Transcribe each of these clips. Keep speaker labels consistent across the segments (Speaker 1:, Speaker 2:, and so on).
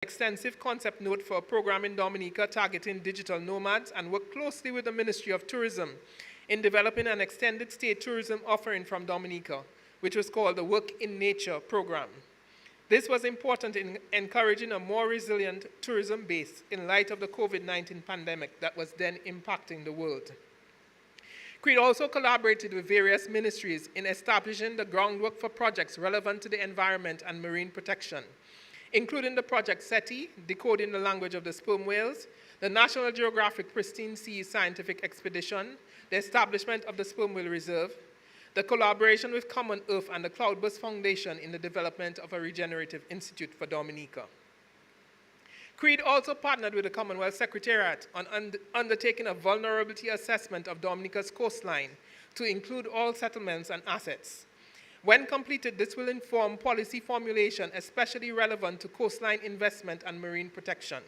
Speaker 1: extensive concept note for a program in Dominica targeting digital nomads and worked closely with the Ministry of Tourism in developing an extended stay tourism offering from Dominica, which was called the Work in Nature program. This was important in encouraging a more resilient tourism base in light of the COVID-19 pandemic that was then impacting the world. CREAD also collaborated with various ministries in establishing the groundwork for projects relevant to the environment and marine protection, including the project SETI, Decoding the Language of the Sperm Whales, the National Geographic Pristine Seas Scientific Expedition, the establishment of the Sperm Whale Reserve, the collaboration with Common Earth and the Cloudburst Foundation in the development of a regenerative institute for Dominica. CREAD also partnered with the Commonwealth Secretariat on undertaking a vulnerability assessment of Dominica's coastline to include all settlements and assets. When completed, this will inform policy formulation, especially relevant to coastline investment and marine protection.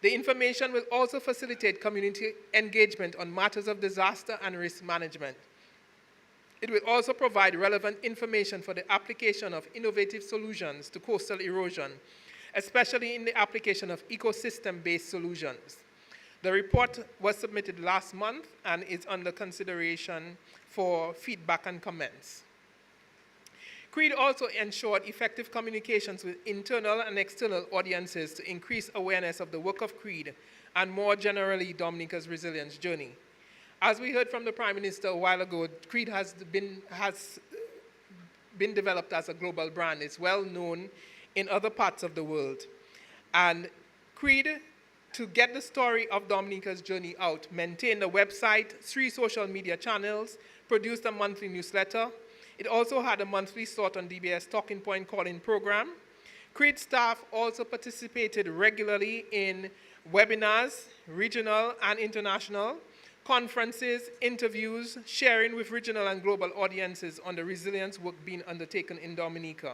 Speaker 1: The information will also facilitate community engagement on matters of disaster and risk management. It will also provide relevant information for the application of innovative solutions to coastal erosion, especially in the application of ecosystem-based solutions. The report was submitted last month and is under consideration for feedback and comments. CREAD also ensured effective communications with internal and external audiences to increase awareness of the work of CREAD and more generally Dominica's resilience journey. As we heard from the Prime Minister a while ago, CREAD has been developed as a global brand. It's well known in other parts of the world. And CREAD, to get the story of Dominica's journey out, maintained a website, 3 social media channels, produced a monthly newsletter. It also had a monthly slot on DBS Talking Point call-in program. CREAD staff also participated regularly in webinars, regional and international, conferences, interviews, sharing with regional and global audiences on the resilience work being undertaken in Dominica.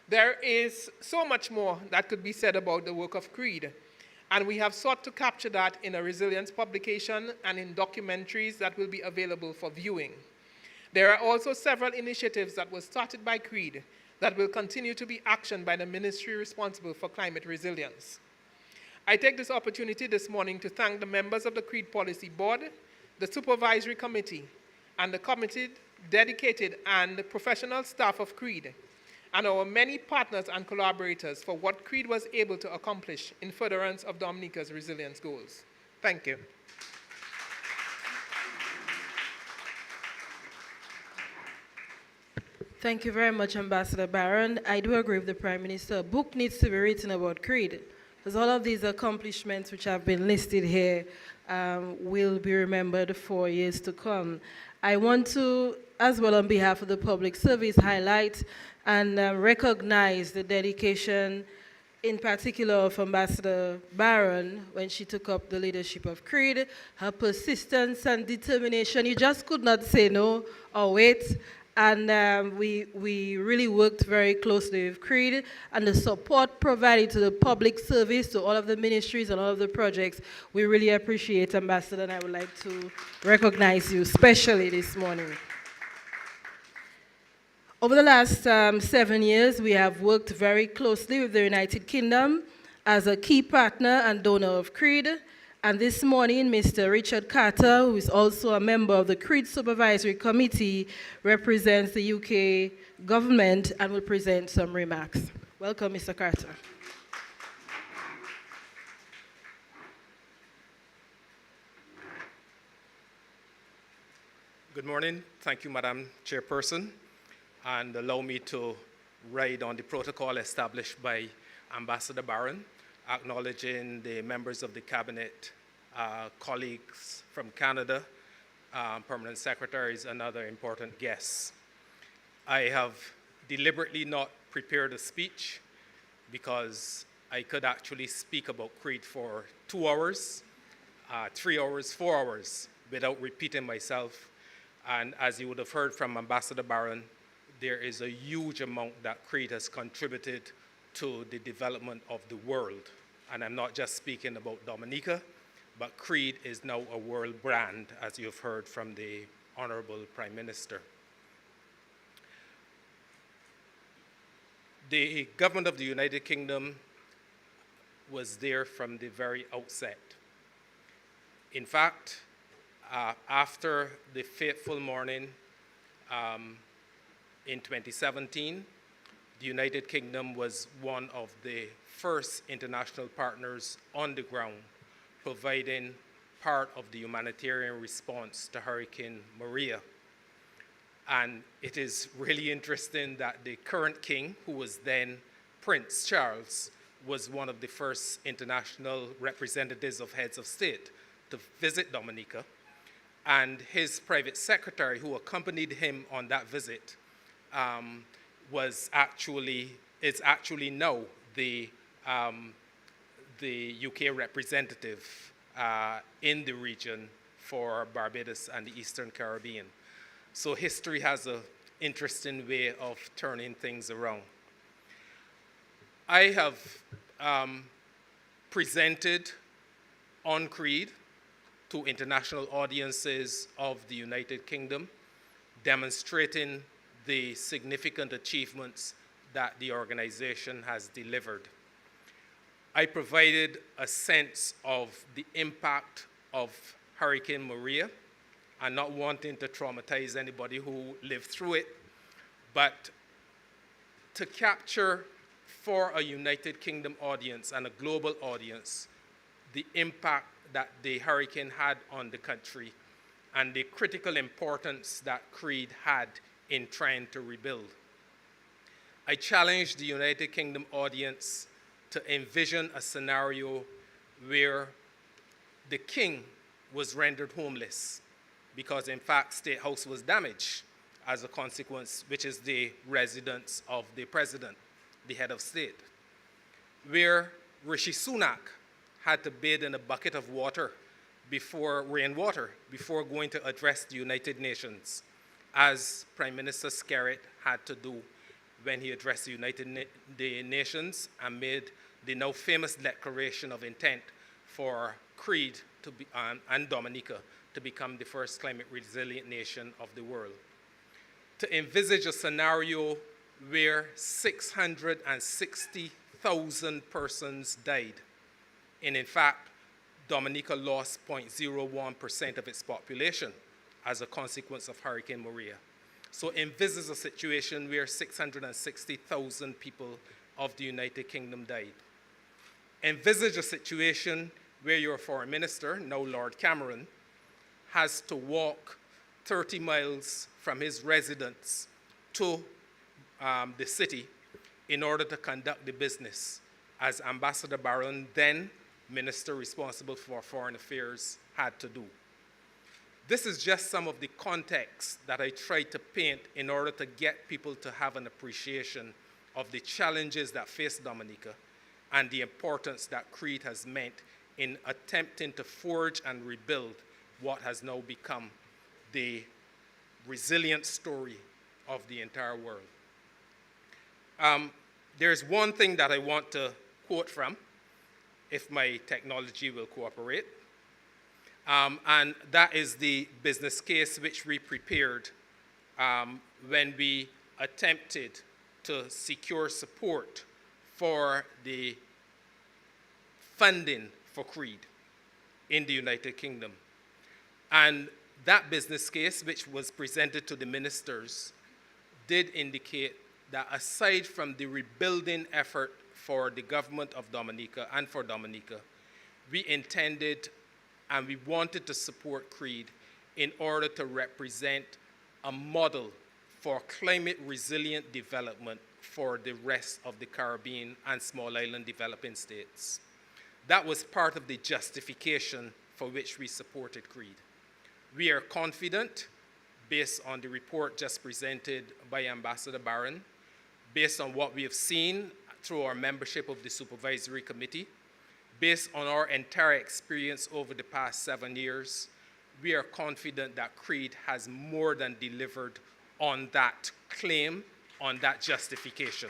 Speaker 1: There is so much more that could be said about the work of CREAD, and we have sought to capture that in a resilience publication and in documentaries that will be available for viewing. There are also several initiatives that were started by CREAD that will continue to be actioned by the ministry responsible for climate resilience. I take this opportunity this morning to thank the members of the CREAD Policy Board, the Supervisory Committee, and the committed, dedicated, and professional staff of CREAD, and our many partners and collaborators for what CREAD was able to accomplish in furtherance of Dominica's resilience goals. Thank you.
Speaker 2: Thank you very much, Ambassador Barron. I do agree with the Prime Minister. A book needs to be written about CREAD, because all of these accomplishments which have been listed here will be remembered for years to come. I want to, as well on behalf of the public service, highlight and recognize the dedication, in particular of Ambassador Barron when she took up the leadership of CREAD, her persistence and determination. You just could not say no or wait. And we really worked very closely with CREAD, and the support provided to the public service, to all of the ministries and all of the projects. We really appreciate, Ambassador, and I would like to recognize you especially this morning. Over the last 7 years, we have worked very closely with the United Kingdom as a key partner and donor of CREAD. And this morning, Mr. Richard Carter, who is also a member of the CREAD Supervisory Committee, represents the UK government and will present some remarks. Welcome, Mr. Carter.
Speaker 3: Good morning. Thank you, Madam Chairperson. And allow me to ride on the protocol established by Ambassador Barron, acknowledging the members of the cabinet, colleagues from Canada, permanent secretaries, and other important guests. I have deliberately not prepared a speech because I could actually speak about CREAD for 2 hours, 3 hours, 4 hours without repeating myself. And as you would have heard from Ambassador Barron, there is a huge amount that CREAD has contributed to the development of the world. And I'm not just speaking about Dominica, but CREAD is now a world brand, as you've heard from the Honorable Prime Minister. The government of the United Kingdom was there from the very outset. In fact, after the fateful morning in 2017, the United Kingdom was one of the first international partners on the ground, providing part of the humanitarian response to Hurricane Maria. And it is really interesting that the current king, who was then Prince Charles, was one of the first international representatives of heads of state to visit Dominica. And his private secretary, who accompanied him on that visit, is actually now the UK representative in the region for Barbados and the Eastern Caribbean. So history has an interesting way of turning things around. I have presented on CREAD to international audiences of the United Kingdom, demonstrating the significant achievements that the organization has delivered. I provided a sense of the impact of Hurricane Maria, and not wanting to traumatize anybody who lived through it, but to capture for a United Kingdom audience and a global audience the impact that the hurricane had on the country and the critical importance that CREAD had in trying to rebuild. I challenged the United Kingdom audience to envision a scenario where the king was rendered homeless because, in fact, State House was damaged as a consequence, which is the residence of the president, the head of state, where Rishi Sunak had to bathe in a bucket of water rainwater, before going to address the United Nations, as Prime Minister Skerritt had to do when he addressed the Nations and made the now famous declaration of intent for CREAD and Dominica to become the first climate resilient nation of the world. To envisage a scenario where 660,000 persons died, and in fact, Dominica lost 0.01% of its population as a consequence of Hurricane Maria. So envisage a situation where 660,000 people of the United Kingdom died. Envisage a situation where your foreign minister, now Lord Cameron, has to walk 30 miles from his residence to the city in order to conduct the business, as Ambassador Barron, then minister responsible for foreign affairs, had to do. This is just some of the context that I tried to paint in order to get people to have an appreciation of the challenges that face Dominica and the importance that CREAD has meant in attempting to forge and rebuild what has now become the resilient story of the entire world. There's one thing that I want to quote from, if my technology will cooperate, and that is the business case which we prepared when we attempted to secure support for the funding for CREAD in the United Kingdom. And that business case, which was presented to the ministers, did indicate that aside from the rebuilding effort for the government of Dominica and for Dominica, we intended and we wanted to support CREAD in order to represent a model for climate resilient development for the rest of the Caribbean and small island developing states. That was part of the justification for which we supported CREAD. We are confident, based on the report just presented by Ambassador Barron, based on what we have seen through our membership of the Supervisory Committee, based on our entire experience over the past 7 years, we are confident that CREAD has more than delivered on that claim, on that justification.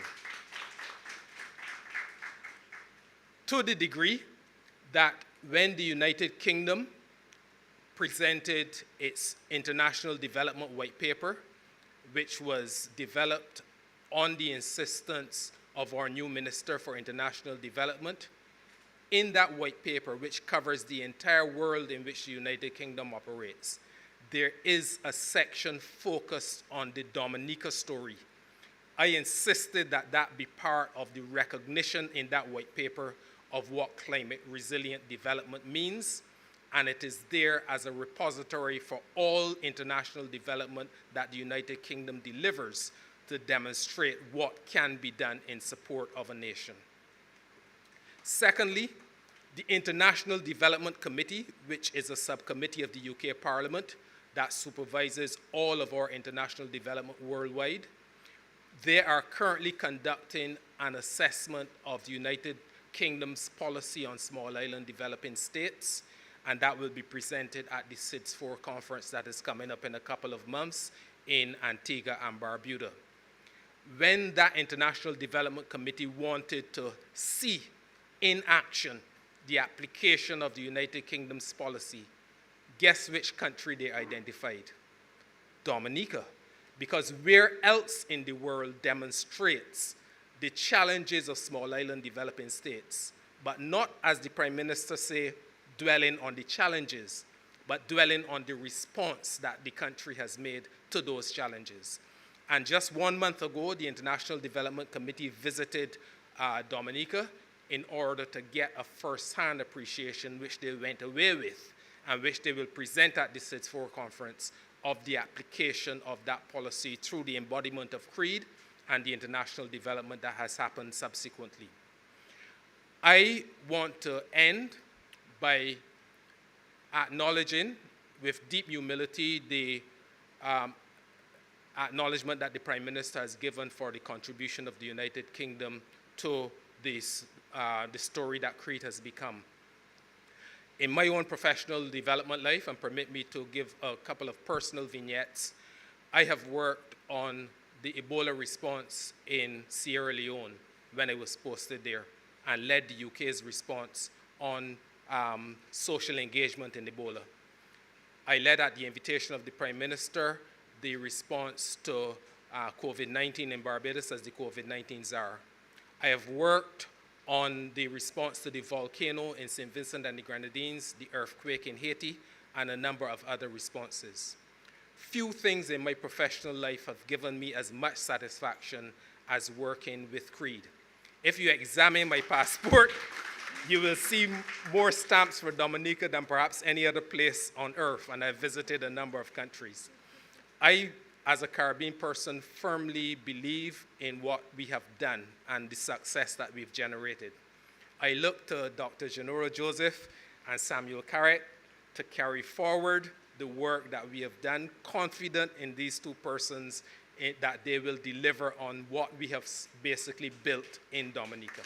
Speaker 3: To the degree that when the United Kingdom presented its International Development White Paper, which was developed on the insistence of our new Minister for International Development, in that white paper, which covers the entire world in which the United Kingdom operates, there is a section focused on the Dominica story. I insisted that that be part of the recognition in that white paper of what climate resilient development means, and it is there as a repository for all international development that the United Kingdom delivers to demonstrate what can be done in support of a nation. Secondly, the International Development Committee, which is a subcommittee of the UK Parliament that supervises all of our international development worldwide, they are currently conducting an assessment of the United Kingdom's policy on small island developing states, and that will be presented at the SIDS 4 conference that is coming up in a couple of months in Antigua and Barbuda. When that International Development Committee wanted to see in action the application of the United Kingdom's policy, guess which country they identified? Dominica. Because where else in the world demonstrates the challenges of small island developing states, but not, as the Prime Minister say, dwelling on the challenges, but dwelling on the response that the country has made to those challenges. And just 1 month ago, the International Development Committee visited Dominica in order to get a first-hand appreciation, which they went away with, and which they will present at the SIDS 4 conference, of the application of that policy through the embodiment of CREAD and the international development that has happened subsequently. I want to end by acknowledging with deep humility the acknowledgement that the Prime Minister has given for the contribution of the United Kingdom to this, the story that CREAD has become. In my own professional development life, and permit me to give a couple of personal vignettes, I have worked on the Ebola response in Sierra Leone when I was posted there, and led the UK's response on social engagement in Ebola. I led, at the invitation of the Prime Minister, the response to COVID-19 in Barbados as the COVID-19 czar. I have worked on the response to the volcano in St. Vincent and the Grenadines, the earthquake in Haiti, and a number of other responses. Few things in my professional life have given me as much satisfaction as working with CREAD. If you examine my passport, you will see more stamps for Dominica than perhaps any other place on earth, and I've visited a number of countries. I, as a Caribbean person, firmly believe in what we have done and the success that we've generated. I look to Dr. Genoro Joseph and Samuel Carrett to carry forward the work that we have done, confident in these two persons that they will deliver on what we have basically built in Dominica.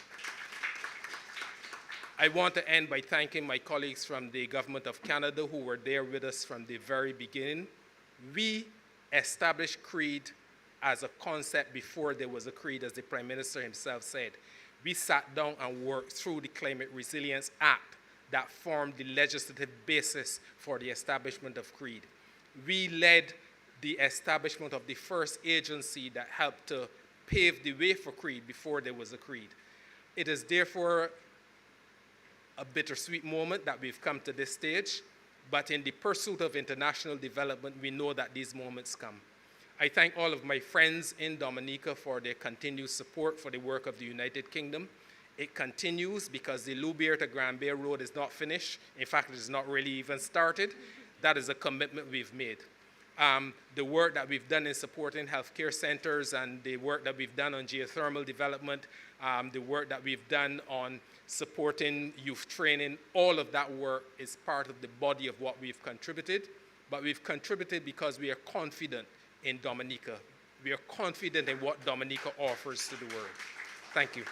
Speaker 3: I want to end by thanking my colleagues from the Government of Canada who were there with us from the very beginning. We established CREAD as a concept before there was a CREAD, as the Prime Minister himself said. We sat down and worked through the Climate Resilience Act that formed the legislative basis for the establishment of CREAD. We led the establishment of the first agency that helped to pave the way for CREAD before there was a CREAD. It is therefore a bittersweet moment that we've come to this stage, but in the pursuit of international development, we know that these moments come. I thank all of my friends in Dominica for their continued support for the work of the United Kingdom. It continues because the Louviers to Grand Bay Road is not finished. In fact, it is not really even started. That is a commitment we've made. The work that we've done in supporting healthcare centers and the work that we've done on geothermal development, the work that we've done on supporting youth training, all of that work is part of the body of what we've contributed. But we've contributed because we are confident in Dominica. We are confident in what Dominica offers to the world. Thank you.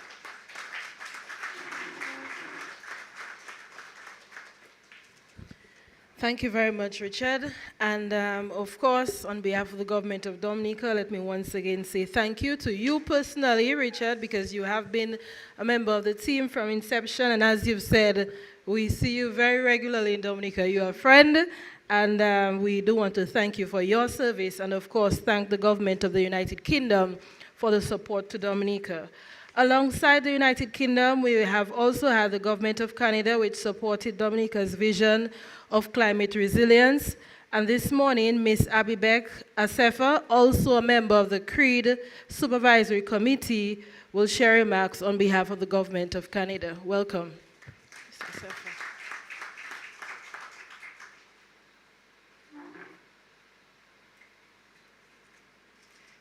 Speaker 2: Thank you very much, Richard. And of course, on behalf of the government of Dominica, let me once again say thank you to you personally, Richard, because you have been a member of the team from inception. And as you've said, we see you very regularly in Dominica. You're a friend, and we do want to thank you for your service. And of course, thank the government of the United Kingdom for the support to Dominica. Alongside the United Kingdom, we have also had the Government of Canada, which supported Dominica's vision of climate resilience. And this morning, Ms. Abibek Asefa, also a member of the CREAD Supervisory Committee, will share remarks on behalf of the Government of Canada. Welcome, Ms. Asefa.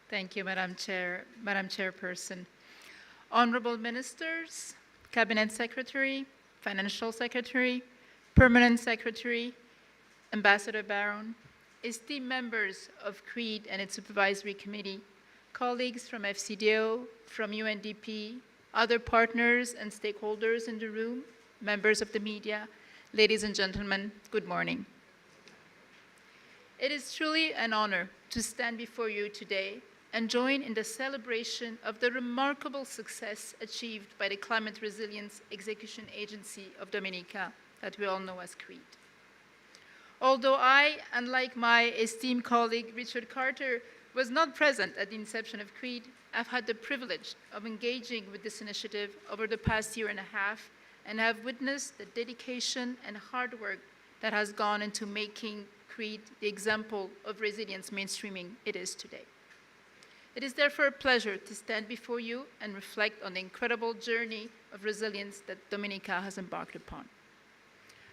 Speaker 4: Thank you, Madam Chairperson. Honorable Ministers, Cabinet Secretary, Financial Secretary, Permanent Secretary, Ambassador Barron, esteemed members of CREAD and its Supervisory Committee, colleagues from FCDO, from UNDP, other partners and stakeholders in the room, members of the media, ladies and gentlemen, good morning. It is truly an honor to stand before you today and join in the celebration of the remarkable success achieved by the Climate Resilience Execution Agency of Dominica, that we all know as CREAD. Although I, unlike my esteemed colleague Richard Carter, was not present at the inception of CREAD, I've had the privilege of engaging with this initiative over the past year and a half, and have witnessed the dedication and hard work that has gone into making CREAD the example of resilience mainstreaming it is today. It is therefore a pleasure to stand before you and reflect on the incredible journey of resilience that Dominica has embarked upon.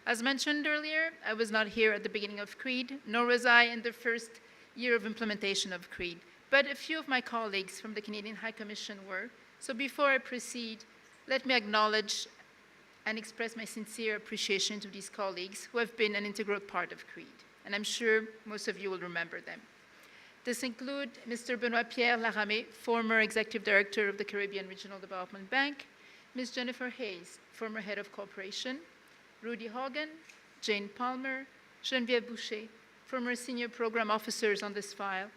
Speaker 4: As mentioned earlier, I was not here at the beginning of CREAD, nor was I in the first year of implementation of CREAD, but a few of my colleagues from the Canadian High Commission were. So before I proceed, let me acknowledge and express my sincere appreciation to these colleagues who have been an integral part of CREAD, and I'm sure most of you will remember them. This include Mr. Benoit Pierre Laramé, former Executive Director of the Caribbean Regional Development Bank, Ms. Jennifer Hayes, former Head of Corporation, Rudy Hogan, Jane Palmer, Geneviève Boucher, former Senior Program Officers on this file,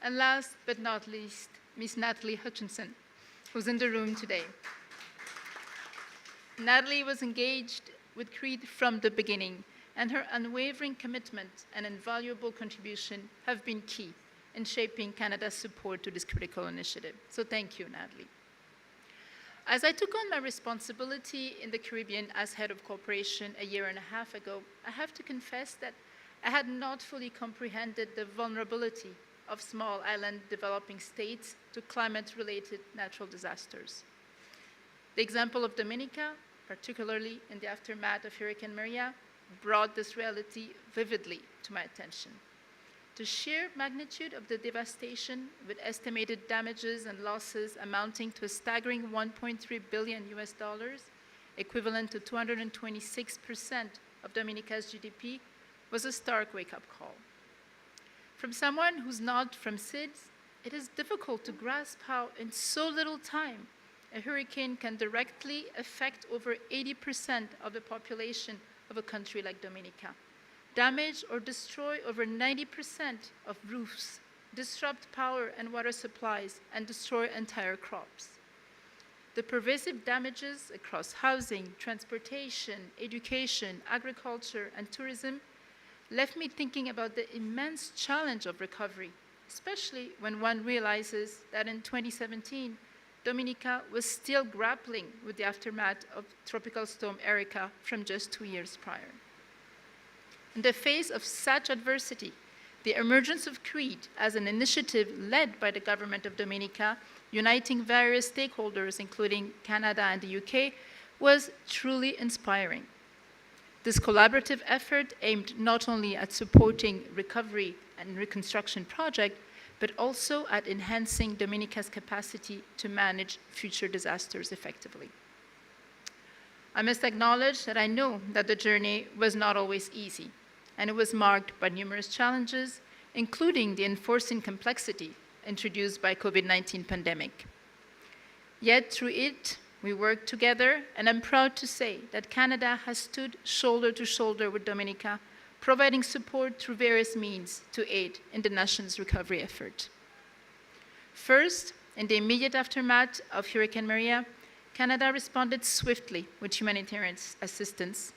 Speaker 4: and last but not least, Ms. Natalie Hutchinson, who's in the room today. Natalie was engaged with CREAD from the beginning, and her unwavering commitment and invaluable contribution have been key in shaping Canada's support to this critical initiative. So thank you, Natalie. As I took on my responsibility in the Caribbean as head of corporation a year and a half ago, I have to confess that I had not fully comprehended the vulnerability of small island developing states to climate-related natural disasters. The example of Dominica, particularly in the aftermath of Hurricane Maria, brought this reality vividly to my attention. The sheer magnitude of the devastation, with estimated damages and losses amounting to a staggering $1.3 billion, equivalent to 226% of Dominica's GDP, was a stark wake-up call. From someone who's not from SIDS, it is difficult to grasp how, in so little time, a hurricane can directly affect over 80% of the population of a country like Dominica, damage or destroy over 90% of roofs, disrupt power and water supplies, and destroy entire crops. The pervasive damages across housing, transportation, education, agriculture, and tourism left me thinking about the immense challenge of recovery, especially when one realizes that in 2017, Dominica was still grappling with the aftermath of Tropical Storm Erika from just 2 years prior. In the face of such adversity, the emergence of CREAD as an initiative led by the government of Dominica, uniting various stakeholders, including Canada and the UK, was truly inspiring. This collaborative effort aimed not only at supporting recovery and reconstruction projects, but also at enhancing Dominica's capacity to manage future disasters effectively. I must acknowledge that I know that the journey was not always easy, and it was marked by numerous challenges, including the enforcing complexity introduced by COVID-19 pandemic. Yet through it, we worked together, and I'm proud to say that Canada has stood shoulder to shoulder with Dominica, providing support through various means to aid in the nation's recovery effort. First, in the immediate aftermath of Hurricane Maria, Canada responded swiftly with humanitarian assistance,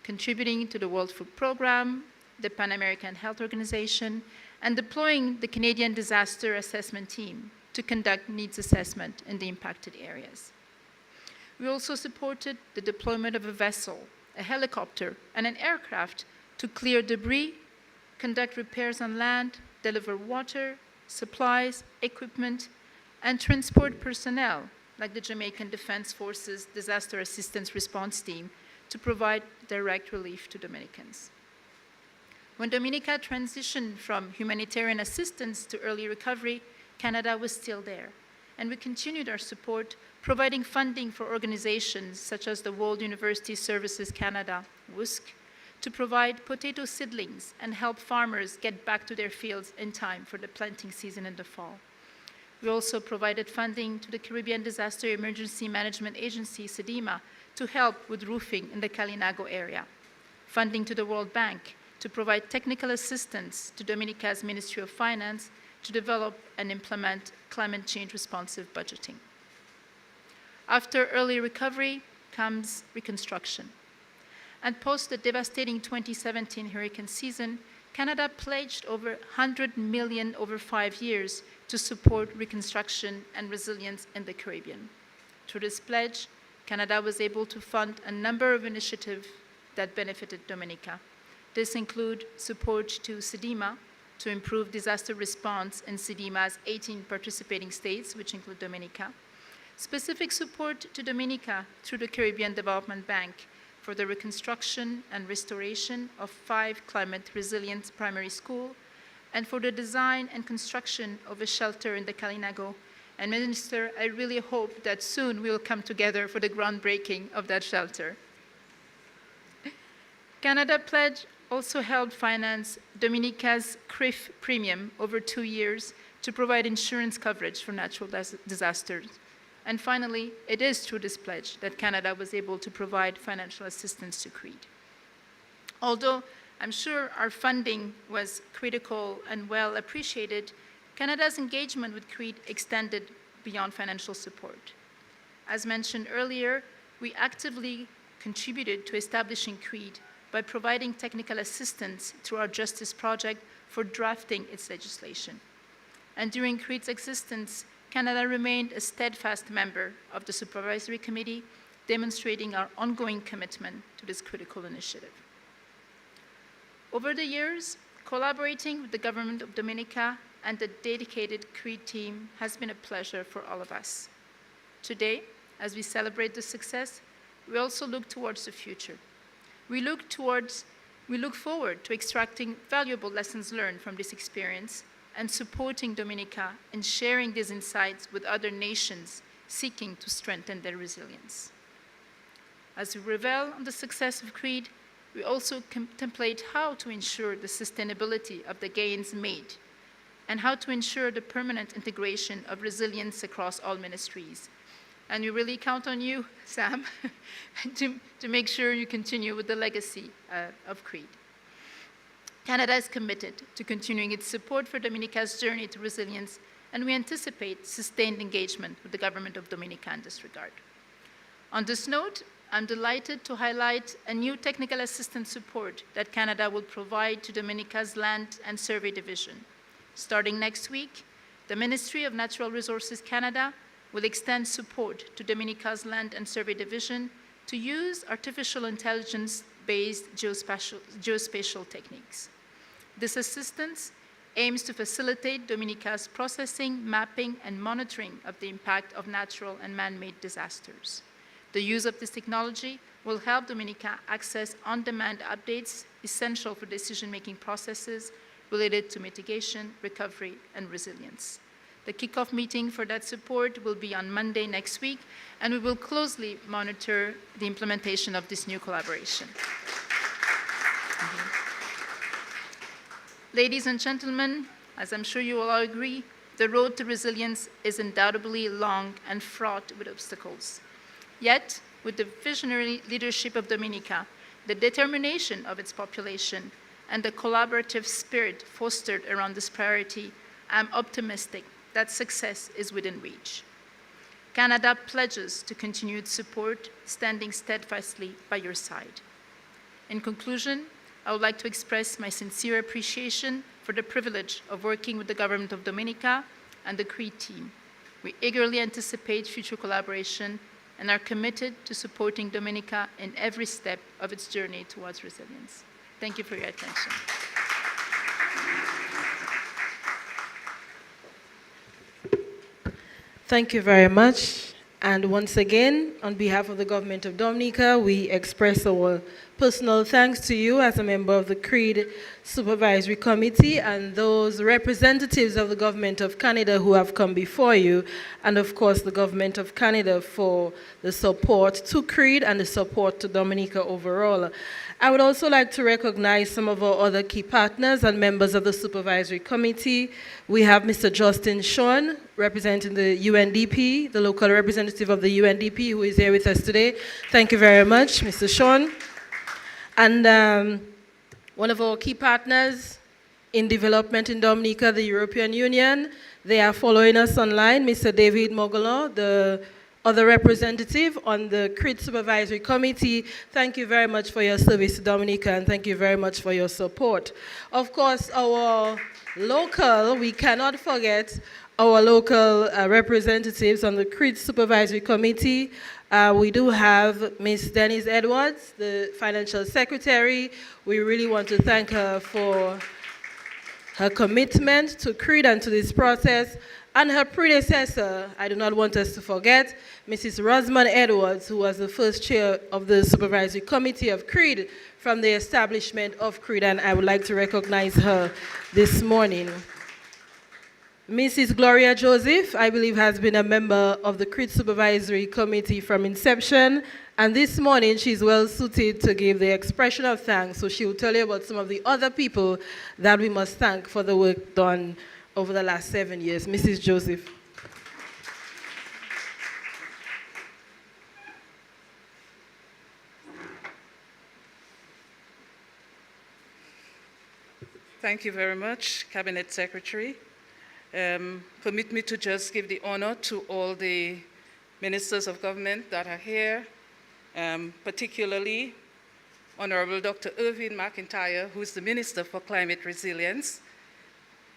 Speaker 4: contributing to the World Food Programme, the Pan American Health Organization, and deploying the Canadian Disaster Assessment Team to conduct needs assessment in the impacted areas. We also supported the deployment of a vessel, a helicopter, and an aircraft to clear debris, conduct repairs on land, deliver water, supplies, equipment, and transport personnel, like the Jamaican Defense Forces Disaster Assistance Response Team, to provide direct relief to Dominicans. When Dominica transitioned from humanitarian assistance to early recovery, Canada was still there, and we continued our support, providing funding for organizations such as the World University Services Canada, WUSC, to provide potato seedlings and help farmers get back to their fields in time for the planting season in the fall. We also provided funding to the Caribbean Disaster Emergency Management Agency, CEDEMA, to help with roofing in the Kalinago area, funding to the World Bank to provide technical assistance to Dominica's Ministry of Finance to develop and implement climate change responsive budgeting. After early recovery comes reconstruction. And post the devastating 2017 hurricane season, Canada pledged over $100 million over 5 years to support reconstruction and resilience in the Caribbean. Through this pledge, Canada was able to fund a number of initiatives that benefited Dominica. This includes support to CEDEMA to improve disaster response in CEDEMA's 18 participating states, which include Dominica, specific support to Dominica through the Caribbean Development Bank for the reconstruction and restoration of 5 climate resilient primary schools, and for the design and construction of a shelter in the Kalinago. And Minister, I really hope that soon we will come together for the groundbreaking of that shelter. Canada Pledge also helped finance Dominica's CREAD premium over 2 years to provide insurance coverage for natural disasters. And finally, it is through this pledge that Canada was able to provide financial assistance to CREAD. Although I'm sure our funding was critical and well appreciated, Canada's engagement with CREAD extended beyond financial support. As mentioned earlier, we actively contributed to establishing CREAD by providing technical assistance through our Justice Project for drafting its legislation. And during CREAD's existence, Canada remained a steadfast member of the Supervisory Committee, demonstrating our ongoing commitment to this critical initiative. Over the years, collaborating with the Government of Dominica and the dedicated CREAD team has been a pleasure for all of us. Today, as we celebrate the success, we also look towards the future. We look forward to extracting valuable lessons learned from this experience and supporting Dominica in sharing these insights with other nations seeking to strengthen their resilience. As we revel on the success of CREAD, we also contemplate how to ensure the sustainability of the gains made and how to ensure the permanent integration of resilience across all ministries. And we really count on you, Sam, to make sure you continue with the legacy of CREAD. Canada is committed to continuing its support for Dominica's journey to resilience, and we anticipate sustained engagement with the Government of Dominica in this regard. On this note, I'm delighted to highlight a new technical assistance support that Canada will provide to Dominica's Land and Survey Division. Starting next week, the Ministry of Natural Resources Canada will extend support to Dominica's Land and Survey Division to use artificial intelligence-based geospatial techniques. This assistance aims to facilitate Dominica's processing, mapping, and monitoring of the impact of natural and man-made disasters. The use of this technology will help Dominica access on-demand updates essential for decision-making processes related to mitigation, recovery, and resilience. The kickoff meeting for that support will be on Monday next week, and we will closely monitor the implementation of this new collaboration. Ladies and gentlemen, as I'm sure you all agree, the road to resilience is undoubtedly long and fraught with obstacles. Yet, with the visionary leadership of Dominica, the determination of its population, and the collaborative spirit fostered around this priority, I'm optimistic that success is within reach. Canada pledges to continue its support, standing steadfastly by your side. In conclusion, I would like to express my sincere appreciation for the privilege of working with the Government of Dominica and the CREAD team. We eagerly anticipate future collaboration and are committed to supporting Dominica in every step of its journey towards resilience. Thank you for your attention.
Speaker 2: Thank you very much. And once again, on behalf of the government of Dominica, we express our personal thanks to you as a member of the CREAD Supervisory Committee and those representatives of the government of Canada who have come before you, and of course the government of Canada for the support to CREAD and the support to Dominica overall. I would also like to recognize some of our other key partners and members of the Supervisory Committee. We have Mr. Justin Sean, representing the UNDP, the local representative of the UNDP, who is here with us today. Thank you very much, Mr. Sean. And one of our key partners in development in Dominica, the European Union, they are following us online, Mr. David Mogolo, the other representative on the CREAD Supervisory Committee. Thank you very much for your service to Dominica, and thank you very much for your support. Of course, our local, we cannot forget our local representatives on the CREAD Supervisory Committee. We do have Ms. Denise Edwards, the Financial Secretary. We really want to thank her for her commitment to CREAD and to this process. And her predecessor, I do not want us to forget, Mrs. Rosamond Edwards, who was the first chair of the Supervisory Committee of CREAD from the establishment of CREAD, and I would like to recognize her this morning. Mrs. Gloria Joseph, I believe, has been a member of the CREAD Supervisory Committee from inception, and this morning she's well suited to give the expression of thanks, so she will tell you about some of the other people that we must thank for the work done over the last 7 years. Mrs. Joseph.
Speaker 5: Thank you very much, Cabinet Secretary. Permit me to just give the honor to all the ministers of government that are here, particularly Honorable Dr. Irvine McIntyre, who is the Minister for Climate Resilience,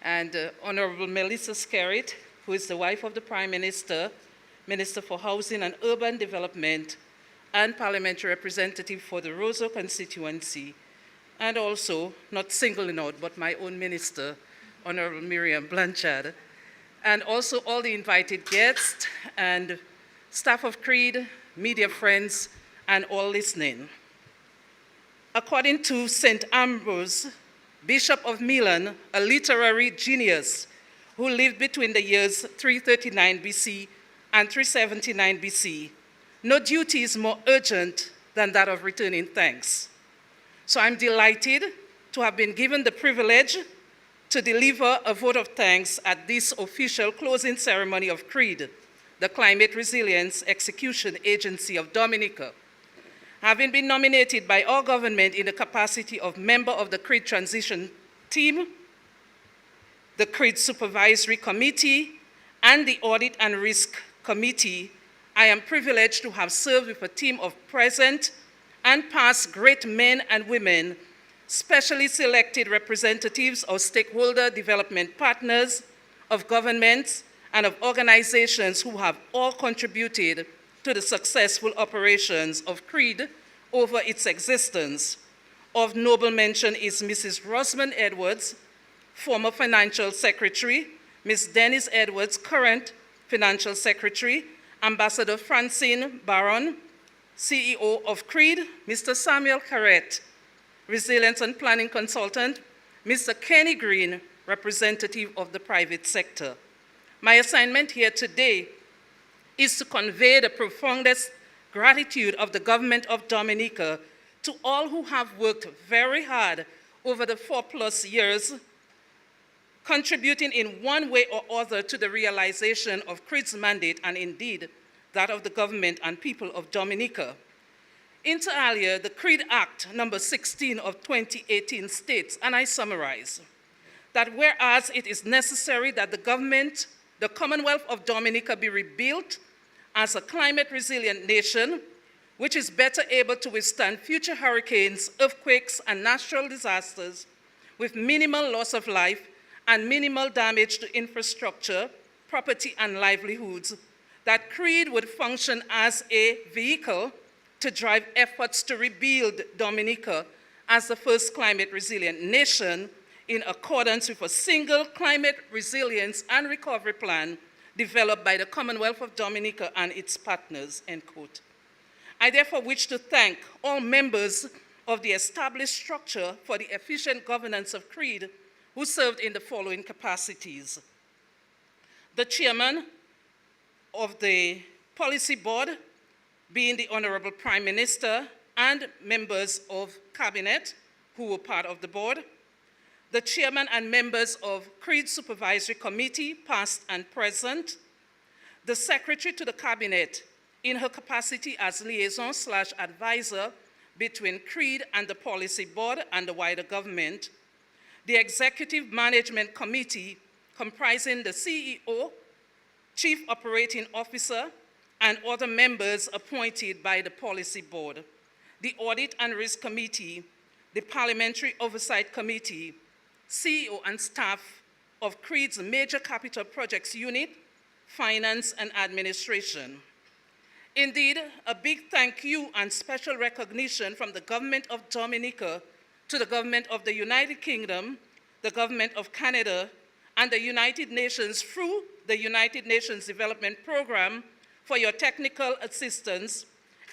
Speaker 5: and Honorable Melissa Skerritt, who is the wife of the Prime Minister, Minister for Housing and Urban Development, and Parliamentary Representative for the Roseau constituency, and also, not singling out, but my own Minister, Honorable Miriam Blanchard, and also all the invited guests and staff of CREAD, media friends, and all listening. According to St. Ambrose, Bishop of Milan, a literary genius who lived between the years 339 BC and 379 BC, no duty is more urgent than that of returning thanks. So I'm delighted to have been given the privilege to deliver a vote of thanks at this official closing ceremony of CREAD, the Climate Resilience Execution Agency of Dominica. Having been nominated by our government in the capacity of member of the CREAD Transition Team, the CREAD Supervisory Committee, and the Audit and Risk Committee, I am privileged to have served with a team of present and past great men and women, specially selected representatives of stakeholder development partners, of governments, and of organizations who have all contributed to the successful operations of CREAD over its existence. Of noble mention is Mrs. Rosamond Edwards, former Financial Secretary, Ms. Denise Edwards, current Financial Secretary, Ambassador Francine Baron, CEO of CREAD, Mr. Samuel Carrette, Resilience and Planning Consultant, Mr. Kenny Green, representative of the private sector. My assignment here today is to convey the profoundest gratitude of the government of Dominica to all who have worked very hard over the 4+ years, contributing in one way or other to the realization of CREAD's mandate and indeed that of the government and people of Dominica. Inter alia, the CREAD Act number 16 of 2018 states, and I summarize, that whereas it is necessary that the government, the Commonwealth of Dominica be rebuilt as a climate resilient nation, which is better able to withstand future hurricanes, earthquakes, and natural disasters with minimal loss of life and minimal damage to infrastructure, property, and livelihoods, that CREAD would function as a vehicle to drive efforts to rebuild Dominica as the first climate resilient nation in accordance with a single climate resilience and recovery plan developed by the Commonwealth of Dominica and its partners, end quote. I therefore wish to thank all members of the established structure for the efficient governance of CREAD who served in the following capacities. The chairman of the policy board, being the Honorable Prime Minister, and members of cabinet who were part of the board. The chairman and members of CREAD Supervisory Committee, past and present. The secretary to the cabinet in her capacity as liaison/advisor between CREAD and the policy board and the wider government. The executive management committee comprising the CEO, chief operating officer, and other members appointed by the policy board. The audit and risk committee, the parliamentary oversight committee, CEO and staff of CREAD's major capital projects unit, finance and administration. Indeed, a big thank you and special recognition from the government of Dominica to the government of the United Kingdom, the government of Canada, and the United Nations through the United Nations Development Program for your technical assistance,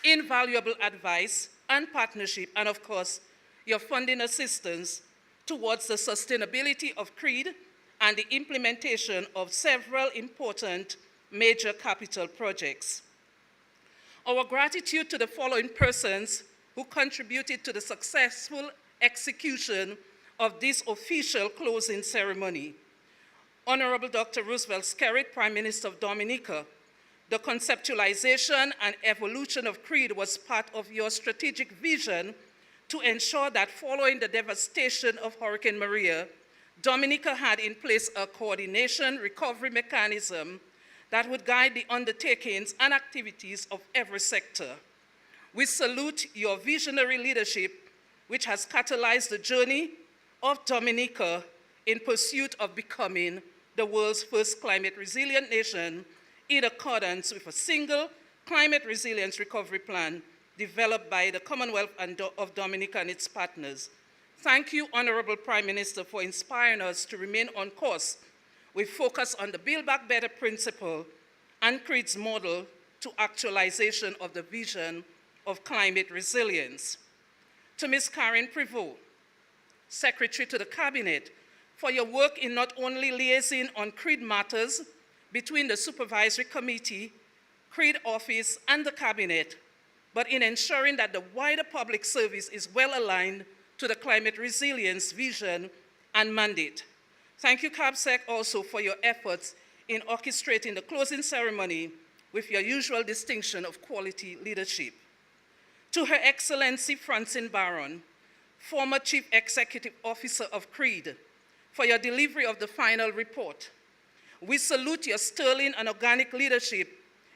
Speaker 5: invaluable advice and partnership, and of course, your funding assistance towards the sustainability of CREAD and the implementation of several important major capital projects. Our gratitude to the following persons who contributed to the successful execution of this official closing ceremony. Honorable Dr. Roosevelt Skerrit, Prime Minister of Dominica, the conceptualization and evolution of CREAD was part of your strategic vision to ensure that following the devastation of Hurricane Maria, Dominica had in place a coordination recovery mechanism that would guide the undertakings and activities of every sector. We salute your visionary leadership, which has catalyzed the journey of Dominica in pursuit of becoming the world's first climate resilient nation in accordance with a single climate resilience recovery plan developed by the Commonwealth of Dominica and its partners. Thank you, Honorable Prime Minister, for inspiring us to remain on course with focus on the Build Back Better principle and CREAD's model to actualization of the vision of climate resilience. To Ms. Karen Prevost, Secretary to the Cabinet, for your work in not only liaising on CREAD matters between the Supervisory Committee, CREAD Office, and the Cabinet, but in ensuring that the wider public service is well aligned to the climate resilience vision and mandate. Thank you, CABSEC, also for your efforts in orchestrating the closing ceremony with your usual distinction of quality leadership. To Her Excellency Francine Baron, former Chief Executive Officer of CREAD, for your delivery of the final report. We salute your sterling and organic leadership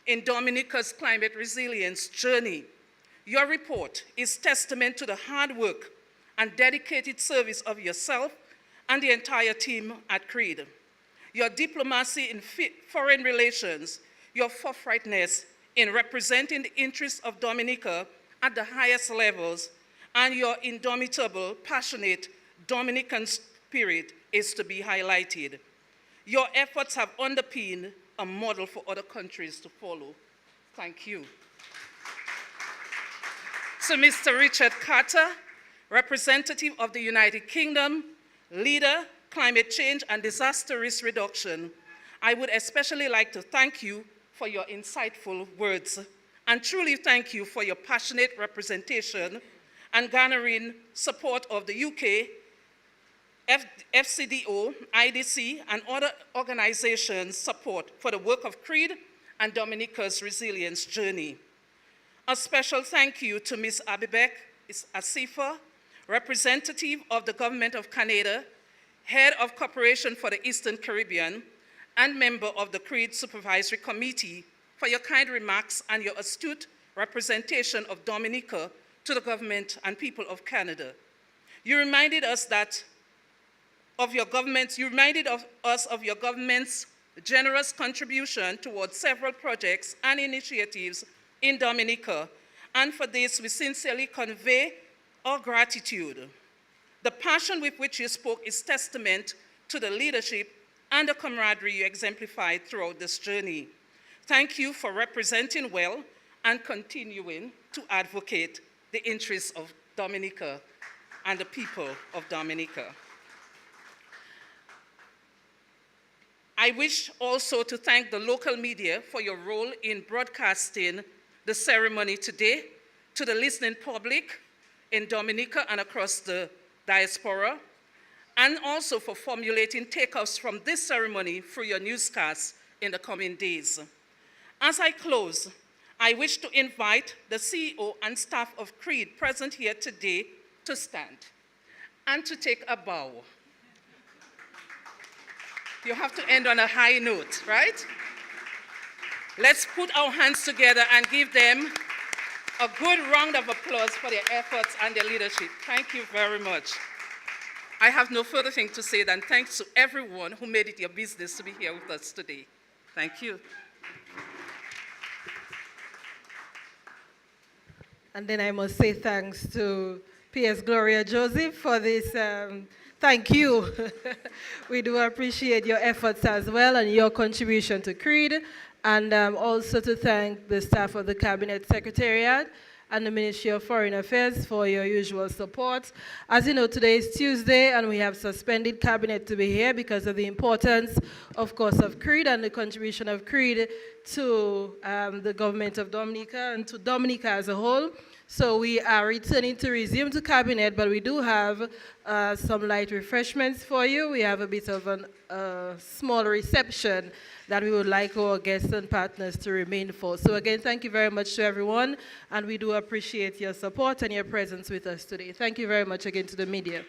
Speaker 5: in Dominica's climate resilience journey. Your report is testament to the hard work and dedicated service of yourself and the entire team at CREAD. Your diplomacy in foreign relations, your forthrightness in representing the interests of Dominica at the highest levels, and your indomitable, passionate Dominican spirit is to be highlighted. Your efforts have underpinned a model for other countries to follow. Thank you. So, Mr. Richard Carter, representative of the United Kingdom, leader, climate change and disaster risk reduction, I would especially like to thank you for your insightful words and truly thank you for your passionate representation and garnering support of the UK, FCDO, IDC, and other organizations' support for the work of CREAD and Dominica's resilience journey. A special thank you to Ms. Abibek Asifa, representative of the Government of Canada, Head of Cooperation for the Eastern Caribbean, and member of the CREAD Supervisory Committee, for your kind remarks and your astute representation of Dominica to the government and people of Canada. You reminded us of your government's generous contribution towards several projects and initiatives in Dominica, and for this we sincerely convey our gratitude. The passion with which you spoke is testament to the leadership and the camaraderie you exemplified throughout this journey. Thank you for representing well and continuing to advocate the interests of Dominica and the people of Dominica. I wish also to thank the local media for your role in broadcasting the ceremony today to the listening public in Dominica and across the diaspora, and also for formulating takeoffs from this ceremony through your newscasts in the coming days. As I close, I wish to invite the CEO and staff of CREAD present here today to stand and to take a bow. You have to end on a high note, right? Let's put our hands together and give them a good round of applause for their efforts and their leadership. Thank you very much. I have no further thing to say than thanks to everyone who made it your business to be here with us today. Thank you.
Speaker 2: And then I must say thanks to P.S. Gloria Joseph for this. Thank you. We do appreciate your efforts as well and your contribution to CREAD. And also to thank the staff of the Cabinet Secretariat and the Ministry of Foreign Affairs for your usual support. As you know, today is Tuesday, and we have suspended Cabinet to be here because of the importance, of course, of CREAD and the contribution of CREAD to the government of Dominica and to Dominica as a whole. So we are returning to resume to Cabinet, but we do have some light refreshments for you. We have a bit of a small reception that we would like our guests and partners to remain for. So again, thank you very much to everyone, and we do appreciate your support and your presence with us today. Thank you very much again to the media.